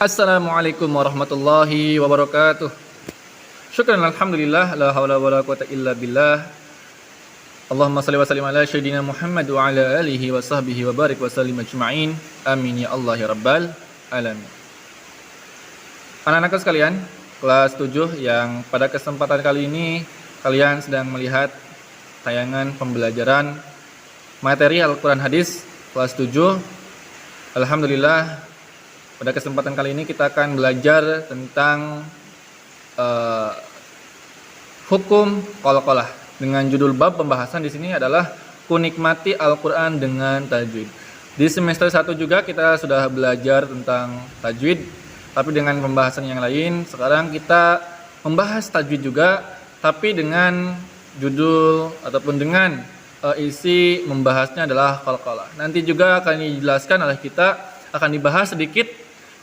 Assalamualaikum warahmatullahi wabarakatuh. Syukran alhamdulillah la haula wala quwata illa billah. Allahumma shalli wa sallim ala sayyidina Muhammad wa ala alihi wa sahbihi wa barik wa sallim ajma'in. Amin ya Allah ya rabbal alamin. Anak-anakku sekalian, kelas 7 yang pada kesempatan kali ini kalian sedang melihat tayangan pembelajaran materi Al-Quran Hadis kelas 7. Alhamdulillah, pada kesempatan kali ini kita akan belajar tentang hukum qalqalah dengan judul bab pembahasan di sini adalah kunikmati Al-Quran dengan tajwid. Di semester 1 juga kita sudah belajar tentang tajwid, tapi dengan pembahasan yang lain. Sekarang kita membahas tajwid juga, tapi dengan judul ataupun dengan isi membahasnya adalah qalqalah. Nanti juga akan dijelaskan oleh kita, akan dibahas sedikit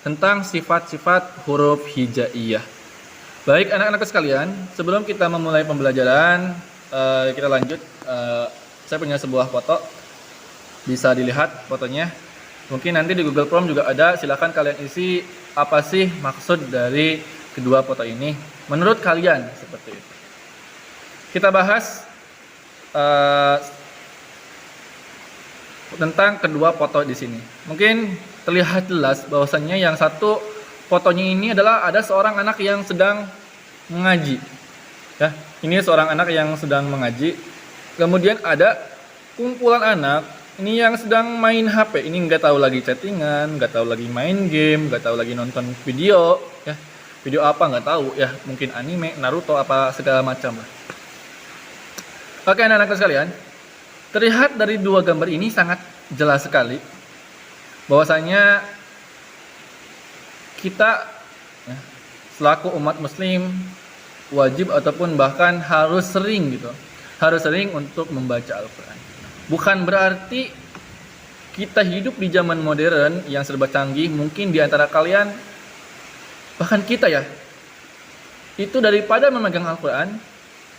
tentang sifat-sifat huruf hijaiyah. Baik anak-anak sekalian, sebelum kita memulai pembelajaran, kita lanjut. Saya punya sebuah foto, bisa dilihat fotonya. Mungkin nanti di Google Form juga ada, silakan kalian isi apa sih maksud dari kedua foto ini menurut kalian, seperti itu. Kita bahas tentang kedua foto di sini. Mungkin terlihat jelas bahwasannya yang satu fotonya ini adalah ada seorang anak yang sedang mengaji. Ya, ini seorang anak yang sedang mengaji. Kemudian ada kumpulan anak ini yang sedang main HP. Ini nggak tahu lagi chattingan, nggak tahu lagi main game, nggak tahu lagi nonton video. Ya, video apa nggak tahu. Ya, mungkin anime, Naruto, apa segala macam lah. Oke anak-anak sekalian, terlihat dari dua gambar ini sangat jelas sekali bahwasanya kita selaku umat muslim wajib ataupun bahkan harus sering untuk membaca Al-Quran. Bukan berarti kita hidup di zaman modern yang serba canggih. Mungkin di antara kalian, bahkan kita ya, itu daripada memegang Al-Quran,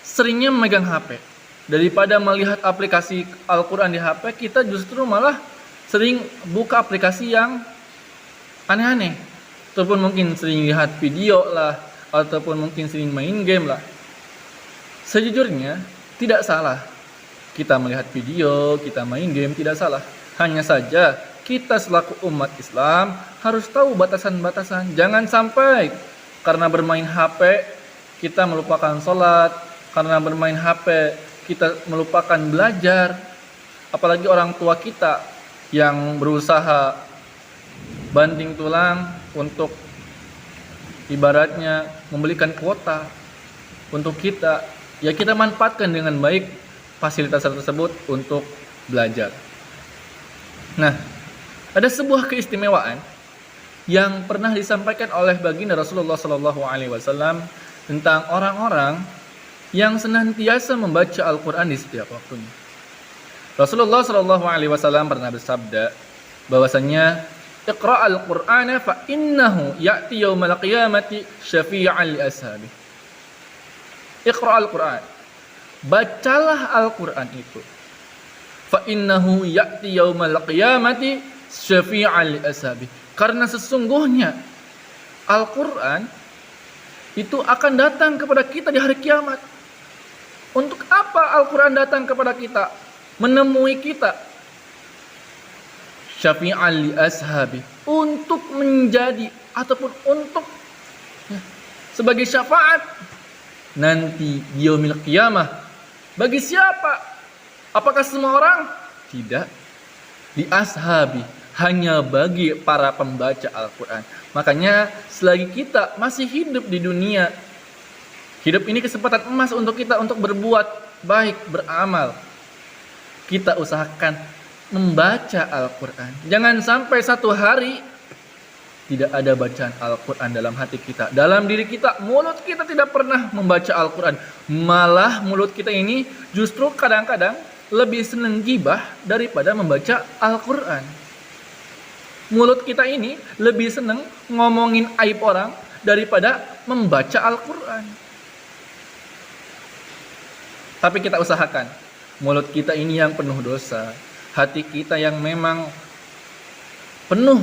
seringnya memegang HP. Daripada melihat aplikasi Al-Quran di HP, kita justru malah sering buka aplikasi yang aneh-aneh, ataupun mungkin sering lihat video lah, ataupun mungkin sering main game lah. Sejujurnya tidak salah kita melihat video, kita main game, tidak salah. Hanya saja kita selaku umat Islam harus tahu batasan-batasan. Jangan sampai karena bermain HP kita melupakan sholat, karena bermain HP kita melupakan belajar. Apalagi orang tua kita yang berusaha banting tulang untuk ibaratnya membelikan kuota untuk kita, ya kita manfaatkan dengan baik fasilitas tersebut untuk belajar. Nah, ada sebuah keistimewaan yang pernah disampaikan oleh baginda Rasulullah SAW tentang orang-orang yang senantiasa membaca Al-Quran di setiap waktunya. Rasulullah SAW pernah bersabda bahwasanya Iqra'al Qur'ana fa innahu ya'ti yaumal qiyamati syafi'an li ashabi. Iqra'al Qur'an. Bacalah Al-Qur'an itu. Fa innahu ya'ti yaumal qiyamati syafi'an li ashabi. Karena sesungguhnya Al-Qur'an itu akan datang kepada kita di hari kiamat. Untuk apa Al-Qur'an datang kepada kita? Menemui kita. Syafi'an li ashabi, untuk menjadi ataupun untuk sebagai syafaat nanti di yaumil qiyamah. Bagi siapa? Apakah semua orang? Tidak. Li ashabi, hanya bagi para pembaca Al-Quran. Makanya selagi kita masih hidup di dunia, hidup ini kesempatan emas untuk kita untuk berbuat baik, beramal. Kita usahakan membaca Al-Quran. Jangan sampai satu hari tidak ada bacaan Al-Quran dalam hati kita, dalam diri kita. Mulut kita tidak pernah membaca Al-Quran. Malah mulut kita ini justru kadang-kadang lebih senang gibah daripada membaca Al-Quran. Mulut kita ini lebih senang ngomongin aib orang daripada membaca Al-Quran. Tapi kita usahakan mulut kita ini yang penuh dosa, hati kita yang memang penuh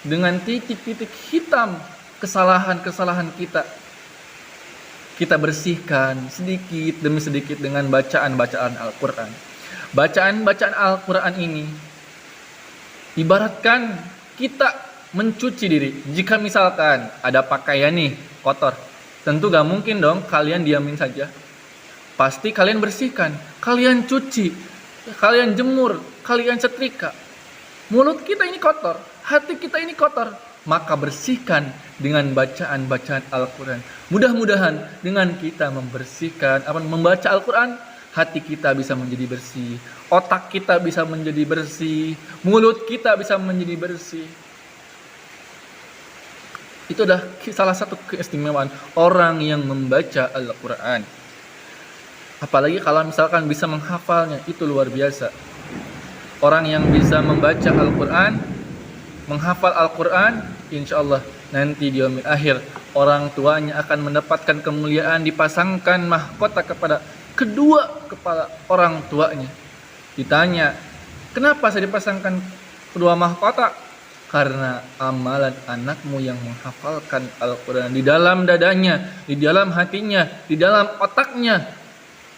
dengan titik-titik hitam kesalahan-kesalahan kita. Kita bersihkan sedikit demi sedikit dengan bacaan-bacaan Al-Quran. Bacaan-bacaan Al-Quran ini ibaratkan kita mencuci diri. Jika misalkan ada pakaian nih kotor, tentu gak mungkin dong kalian diamin saja. Pasti kalian bersihkan, kalian cuci, kalian jemur, kalian setrika. Mulut kita ini kotor, hati kita ini kotor, maka bersihkan dengan bacaan-bacaan Al-Quran. Mudah-mudahan dengan kita membaca Al-Quran, hati kita bisa menjadi bersih, otak kita bisa menjadi bersih, mulut kita bisa menjadi bersih. Itu adalah salah satu keistimewaan orang yang membaca Al-Quran. Apalagi kalau misalkan bisa menghafalnya, itu luar biasa. Orang yang bisa membaca Al-Quran, menghafal Al-Quran, insya Allah nanti di yaumil akhir orang tuanya akan mendapatkan kemuliaan, dipasangkan mahkota kepada kedua kepala orang tuanya. Ditanya, kenapa saya dipasangkan kedua mahkota? Karena amalan anakmu yang menghafalkan Al-Quran di dalam dadanya, di dalam hatinya, di dalam otaknya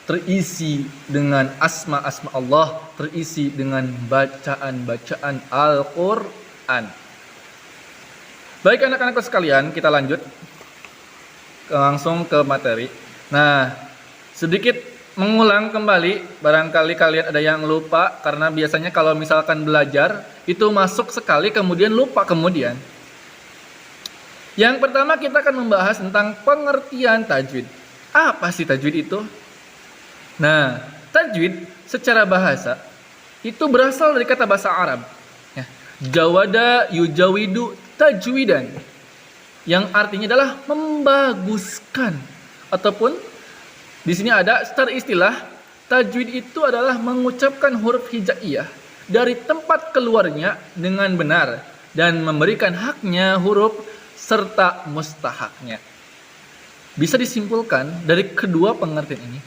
terisi dengan asma-asma Allah, terisi dengan bacaan-bacaan Al-Quran. Baik anak-anakku sekalian, kita lanjut langsung ke materi. Nah, sedikit mengulang kembali, barangkali kalian ada yang lupa, karena biasanya kalau misalkan belajar, itu masuk sekali kemudian lupa kemudian. Yang pertama kita akan membahas tentang pengertian tajwid. Apa sih tajwid itu? Nah, tajwid secara bahasa itu berasal dari kata bahasa Arab. Ya, jawada yujawidu tajwidan, yang artinya adalah membaguskan. Ataupun di sini ada secara istilah, tajwid itu adalah mengucapkan huruf hijaiyah dari tempat keluarnya dengan benar dan memberikan haknya huruf serta mustahaknya. Bisa disimpulkan dari kedua pengertian ini,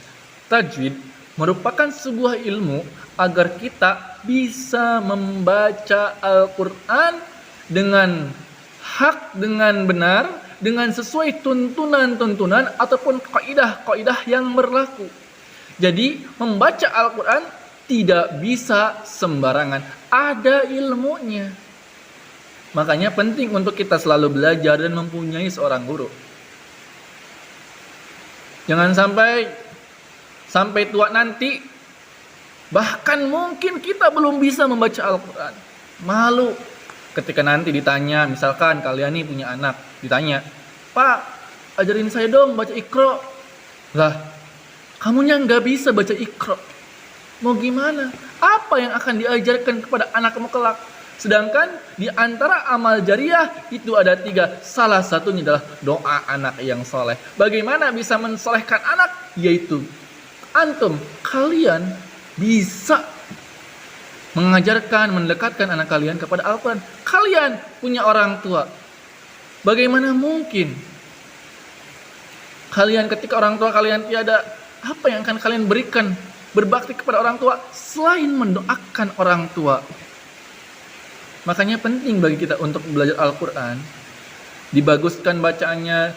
tajwid merupakan sebuah ilmu agar kita bisa membaca Al-Quran dengan hak, dengan benar, dengan sesuai tuntunan-tuntunan ataupun kaidah-kaidah yang berlaku. Jadi membaca Al-Quran tidak bisa sembarangan, ada ilmunya. Makanya penting untuk kita selalu belajar dan mempunyai seorang guru. Jangan sampai tua nanti, bahkan mungkin kita belum bisa membaca Al-Quran. Malu ketika nanti ditanya, misalkan kalian nih punya anak, ditanya, Pak, ajarin saya dong baca Iqra. Lah, kamunya nggak bisa baca Iqra, mau gimana? Apa yang akan diajarkan kepada anakmu kelak? Sedangkan di antara amal jariah itu ada 3. Salah satunya adalah doa anak yang soleh. Bagaimana bisa mensolehkan anak? Yaitu kalian bisa mengajarkan, mendekatkan anak kalian kepada Al-Quran. Kalian punya orang tua, bagaimana mungkin kalian ketika orang tua kalian tiada, apa yang akan kalian berikan berbakti kepada orang tua selain mendoakan orang tua? Makanya penting bagi kita untuk belajar Al-Quran, dibaguskan bacaannya.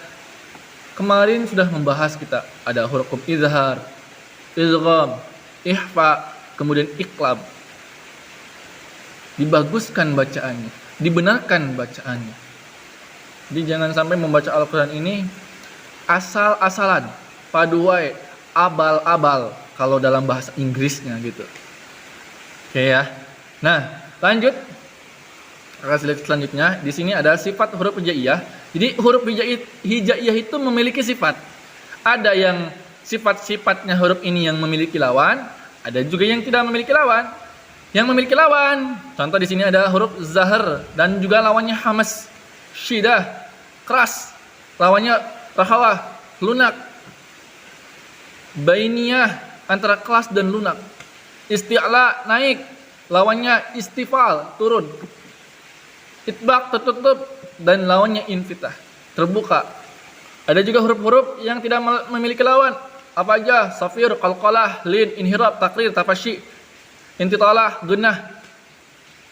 Kemarin sudah membahas kita, ada huruf izhar, idgham, ihfa, kemudian iqlab. Dibaguskan bacaannya, dibenarkan bacaannya. Jadi jangan sampai membaca Al-Quran ini asal-asalan, paduai, abal-abal kalau dalam bahasa Inggrisnya gitu. Oke ya. Nah, lanjut. Selanjutnya di sini ada sifat huruf hijaiyah. Jadi huruf hijaiyah itu memiliki sifat. Ada yang sifat-sifatnya huruf ini yang memiliki lawan, ada juga yang tidak memiliki lawan. Yang memiliki lawan, contoh di sini ada huruf zahar dan juga lawannya hamas, syidah, keras. Lawannya rahawah, lunak. Bainiyah, antara keras dan lunak. Isti'la, naik. Lawannya istifal, turun. Itbaq, tertutup, dan lawannya infitah, terbuka. Ada juga huruf-huruf yang tidak memiliki lawan. Apa aja? Safir, qalqalah, lin, inhirab, takrir, tafasyi, intitalah, gunnah.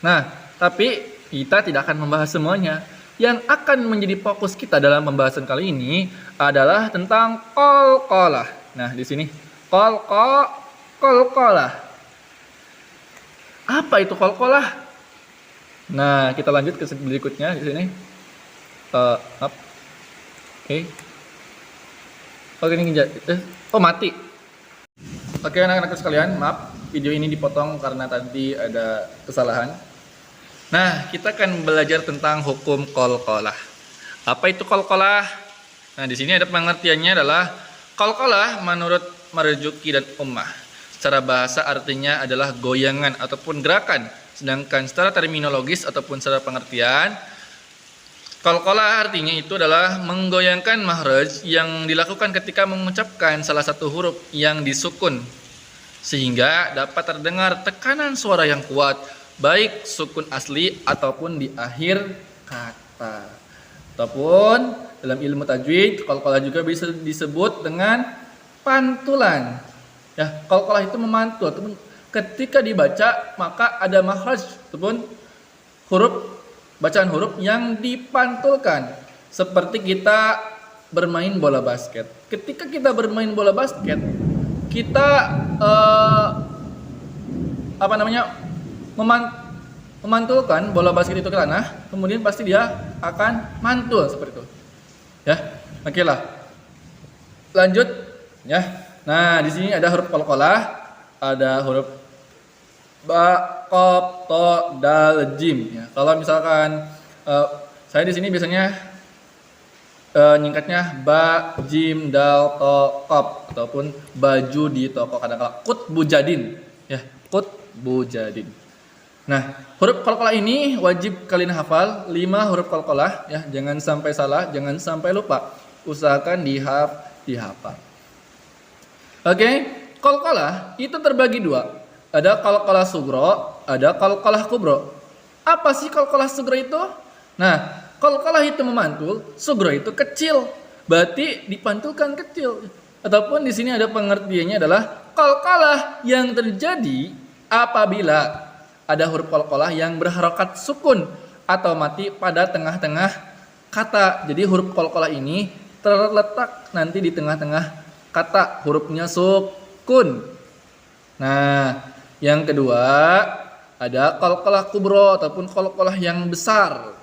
Nah, tapi kita tidak akan membahas semuanya. Yang akan menjadi fokus kita dalam pembahasan kali ini adalah tentang qalqalah. Nah, di sini qalqalah. Apa itu qalqalah? Nah, kita lanjut ke berikutnya di sini. Oke. Oke, ini mati. Oke, anak-anak sekalian, maaf video ini dipotong karena tadi ada kesalahan. Nah, kita akan belajar tentang hukum qalqalah. Apa itu qalqalah? Nah, di sini ada pengertiannya adalah qalqalah menurut Marzuki dan Ummah. Secara bahasa artinya adalah goyangan ataupun gerakan. Sedangkan secara terminologis ataupun secara pengertian, qalqalah artinya itu adalah menggoyangkan makhraj yang dilakukan ketika mengucapkan salah satu huruf yang disukun sehingga dapat terdengar tekanan suara yang kuat, baik sukun asli ataupun di akhir kata. Ataupun dalam ilmu tajwid, qalqalah juga bisa disebut dengan pantulan. Ya, qalqalah itu memantul ataupun ketika dibaca maka ada makhraj ataupun bacaan huruf yang dipantulkan. Seperti kita bermain bola basket. Ketika kita bermain bola basket, kita memantulkan bola basket itu ke tanah, kemudian pasti dia akan mantul seperti itu. Ya, oke lah. Lanjut, ya. Nah, di sini ada huruf qalqalah, ada huruf ba, qaf, ta, dal, jim. Ya, kalau misalkan saya di sini biasanya nyingkatnya ba, jim, dal, ta, qaf ataupun baju di toko, kadang-kadang qutbujadin. Ya, qutbujadin. Nah, huruf qalqalah ini wajib kalian hafal 5 huruf qalqalah ya, jangan sampai salah, jangan sampai lupa. Usahakan dihafal. Oke, qalqalah itu terbagi 2. Ada qalqalah sugro, ada qalqalah kubro. Apa sih qalqalah sugro itu? Nah, qalqalah itu memantul, sugro itu kecil. Berarti dipantulkan kecil. Ataupun di sini ada pengertiannya adalah qalqalah yang terjadi apabila ada huruf qalqalah yang berharokat sukun atau mati pada tengah-tengah kata. Jadi huruf qalqalah ini terletak nanti di tengah-tengah kata, hurufnya sukun. Nah, yang kedua ada qalqalah kubro ataupun qalqalah yang besar.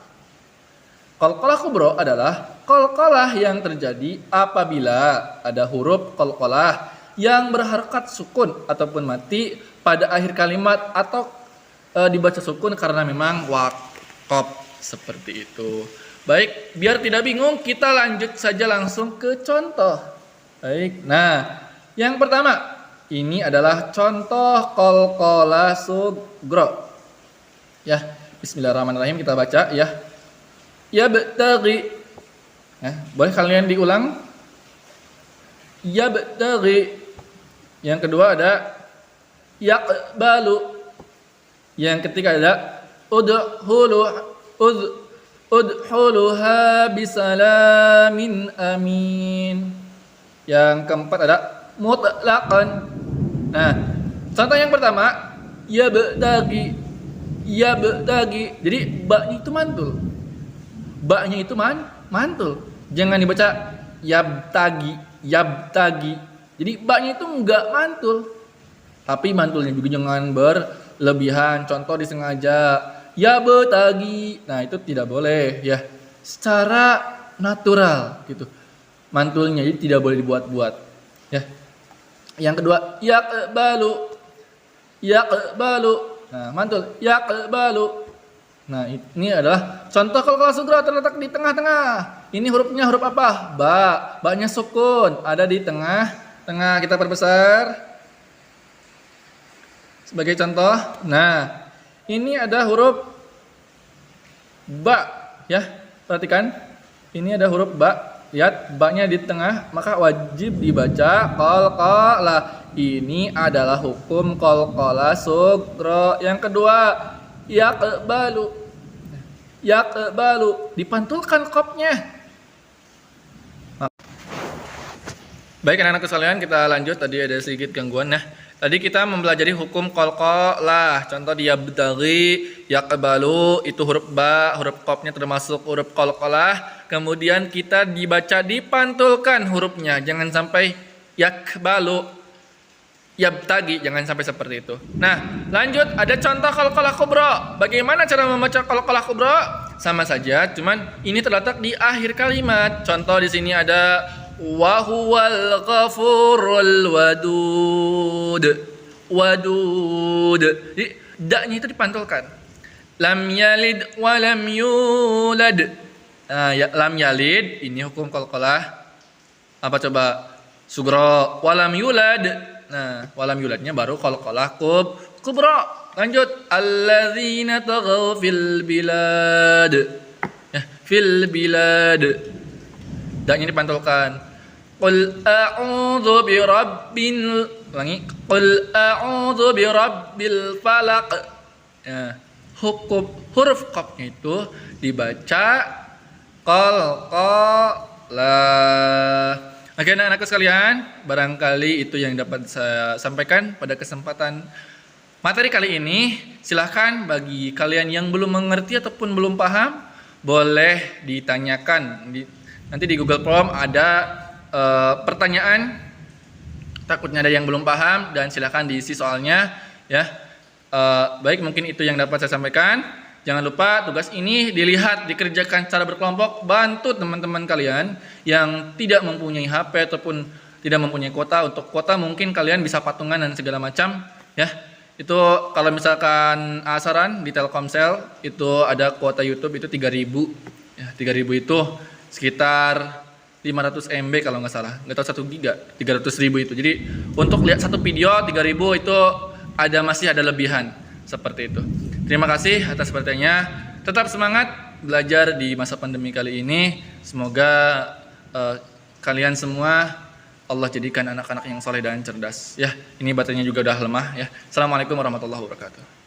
Qalqalah kubro adalah qalqalah yang terjadi apabila ada huruf qalqalah yang berharokat sukun ataupun mati pada akhir kalimat atau dibaca sukun karena memang waqaf seperti itu. Baik, biar tidak bingung kita lanjut saja langsung ke contoh. Baik. Nah, yang pertama ini adalah contoh qalqalah sugro. Ya, bismillahirrahmanirrahim kita baca ya. Ya betaghi. Nah, boleh kalian diulang? Ya betaghi. Yang kedua ada yaqbalu. Yang ketiga ada udhuluha bisalamin amin. Yang keempat ada mutlaqan. Nah, contoh yang pertama ya betagi. Jadi ba-nya itu mantul. Ba-nya itu mantul. Jangan dibaca yabtagi. Jadi ba-nya itu enggak mantul. Tapi mantulnya juga jangan berlebihan. Contoh disengaja ya betagi. Nah, itu tidak boleh ya. Secara natural gitu. Mantulnya jadi tidak boleh dibuat-buat ya. Yang kedua yaqbalu. Nah, mantul yaqbalu. Nah, ini adalah contoh qalqalah sugro terletak di tengah-tengah. Ini hurufnya huruf apa? Ba. Ba-nya sukun, ada di tengah-tengah. Kita perbesar sebagai contoh. Nah, ini ada huruf ba ya. Perhatikan. Ini ada huruf ba. Lihat ba-nya di tengah, maka wajib dibaca qalqalah. Ini adalah hukum qalqalah sugro. Yang kedua, yaqbalu. Dipantulkan qafnya. Baik anak-anakku sekalian, kita lanjut. Tadi ada sedikit gangguan. Nah, tadi kita mempelajari hukum qalqalah. Contoh dia yabtaghi, yaqbalu, itu huruf ba, huruf qafnya termasuk huruf qalqalah. Kemudian kita dibaca dipantulkan hurufnya, jangan sampai yaqbalu, yabtaghi, jangan sampai seperti itu. Nah, lanjut ada contoh qalqalah kubra. Bagaimana cara membaca qalqalah kubra? Sama saja, cuman ini terletak di akhir kalimat. Contoh di sini ada wa huwal ghafurul wadud. Wadud. Jadi da-nya itu dipantulkan. Lam yalid wa lam yulad. Nah, ya, lam yalid ini hukum qalqalah. Apa coba? Sugro. Wa lam yulad. Nah, wa lam yuladnya baru qalqalah kubra. Lanjut. Alladzina taghaw fil bilad. Ya, fil bilad. Da-nya dipantulkan. Qul a'udzu birabbil, ulangi, qul a'udzu birabbil falaq. Ya, huruf qafnya itu dibaca qalqalah. Oke, anak-anakku sekalian, barangkali itu yang dapat saya sampaikan pada kesempatan materi kali ini. Silahkan bagi kalian yang belum mengerti ataupun belum paham, boleh ditanyakan. Nanti di Google Form ada pertanyaan, takutnya ada yang belum paham, dan silahkan diisi soalnya ya. Baik, mungkin itu yang dapat saya sampaikan. Jangan lupa tugas ini dilihat, dikerjakan secara berkelompok. Bantu teman-teman kalian yang tidak mempunyai HP ataupun tidak mempunyai kuota. Untuk kuota mungkin kalian bisa patungan dan segala macam ya. Itu kalau misalkan asaran di Telkomsel itu ada kuota YouTube itu 3.000 ya. 3.000 itu sekitar 500 MB kalau nggak salah, nggak tahu 1 giga, 300.000 itu. Jadi untuk lihat satu video 3.000 itu masih ada lebihan seperti itu. Terima kasih atas perhatiannya. Tetap semangat belajar di masa pandemi kali ini. Semoga kalian semua Allah jadikan anak-anak yang soleh dan cerdas. Ya, ini baterainya juga udah lemah ya. Assalamualaikum warahmatullahi wabarakatuh.